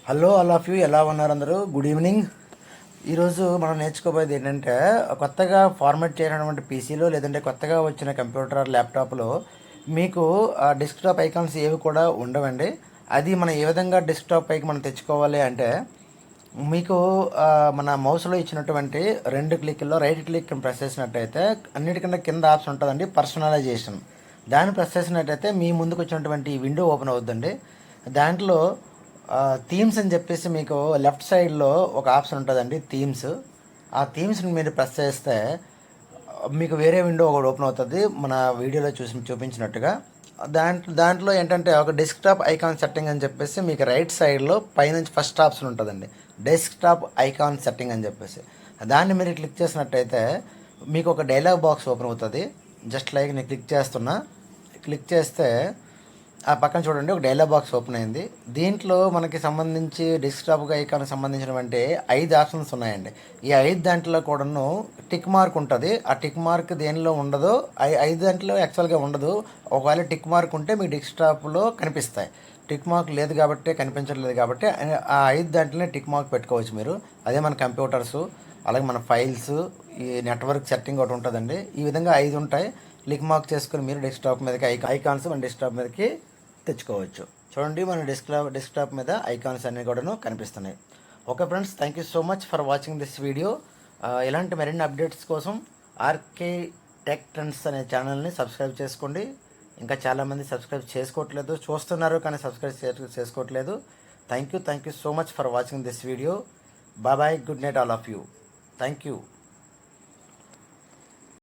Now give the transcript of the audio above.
Hello all of you, ఎలా ఉన్నారు అందరూ? Good evening. ఈరోజు మనం నేర్చుకోబోయేది ఏంటంటే, కొత్తగా ఫార్మాట్ చేయనటువంటి పీసీలో లేదంటే కొత్తగా వచ్చిన కంప్యూటర్ ల్యాప్టాప్లో మీకు డెస్క్టాప్ ఐకాన్స్ ఏవి కూడా ఉండవండి. అది మనం ఏ విధంగా డెస్క్టాప్ పైకి మనం తెచ్చుకోవాలి అంటే, మీకు మన మౌస్లో ఇచ్చినటువంటి రెండు క్లిక్లో రైట్ క్లిక్ ప్రెస్ చేసినట్టయితే అన్నిటికన్నా కింద ఆప్షన్ ఉంటుందండి, పర్సనలైజేషన్. దాన్ని ప్రెస్ చేసినట్టయితే మీ ముందుకు వచ్చినటువంటి విండో ఓపెన్ అవుతుందండి. దాంట్లో థీమ్స్ అని చెప్పేసి మీకు లెఫ్ట్ సైడ్లో ఒక ఆప్షన్ ఉంటుందండి, థీమ్స్. ఆ థీమ్స్ని మీరు ప్రెస్ చేస్తే మీకు వేరే విండో ఒకటి ఓపెన్ అవుతుంది, మన వీడియోలో చూపించినట్టుగా. దాంట్లో ఏంటంటే ఒక డెస్క్టాప్ ఐకాన్ సెట్టింగ్ అని చెప్పేసి మీకు రైట్ సైడ్లో పైనుంచి ఫస్ట్ ఆప్షన్ ఉంటుందండి, డెస్క్టాప్ ఐకాన్ సెట్టింగ్ అని చెప్పేసి. దాన్ని మీరు క్లిక్ చేసినట్టయితే మీకు ఒక డైలాగ్ బాక్స్ ఓపెన్ అవుతుంది. జస్ట్ లైక్ నేను క్లిక్ చేస్తే ఆ పక్కన చూడండి, ఒక డైలాగ్ బాక్స్ ఓపెన్ అయింది. దీంట్లో మనకి సంబంధించి డెస్క్టాప్ ఐకాన్కి సంబంధించినటువంటి 5 ఆప్షన్స్ ఉన్నాయండి. ఈ 5 దాంట్లో కూడాను టిక్ మార్క్ ఉంటుంది. ఆ టిక్ మార్క్ దేనిలో ఉండదో, 5 దాంట్లో యాక్చువల్గా ఉండదు. ఒకవేళ టిక్ మార్క్ ఉంటే మీ డెస్క్టాప్లో కనిపిస్తాయి. టిక్ మార్క్ లేదు కాబట్టి, కనిపించట్లేదు కాబట్టి ఆ 5 దాంట్లోనే టిక్ మార్క్ పెట్టుకోవచ్చు మీరు. అదే మన కంప్యూటర్సు, అలాగే మన ఫైల్స్, ఈ నెట్వర్క్ సెట్టింగ్ ఒకటి ఉంటుందండి. ఈ విధంగా 5 ఉంటాయి. టిక్ మార్క్ చేసుకుని మీరు డెస్క్టాప్ మీదకి ఐకాన్స్ మన డెస్క్టాప్ మీదకి తెచ్చుకోవచ్చు. చూడండి, మన డెస్క్టాప్ మీద ఐకాన్స్ అన్నీ కూడాను కనిపిస్తున్నాయి. Okay friends, thank you so much for watching this video. ఇలాంటి మరిన్ని అప్డేట్స్ కోసం ఆర్కే టెక్ ట్రెండ్స్ అనే ఛానల్ని సబ్స్క్రైబ్ చేసుకోండి. ఇంకా చాలామంది సబ్స్క్రైబ్ చేసుకోవట్లేదు, చూస్తున్నారు కానీ సబ్స్క్రైబ్ చేసుకోవట్లేదు. Thank you so much for watching this video. Bye, good night all of you. Thank you.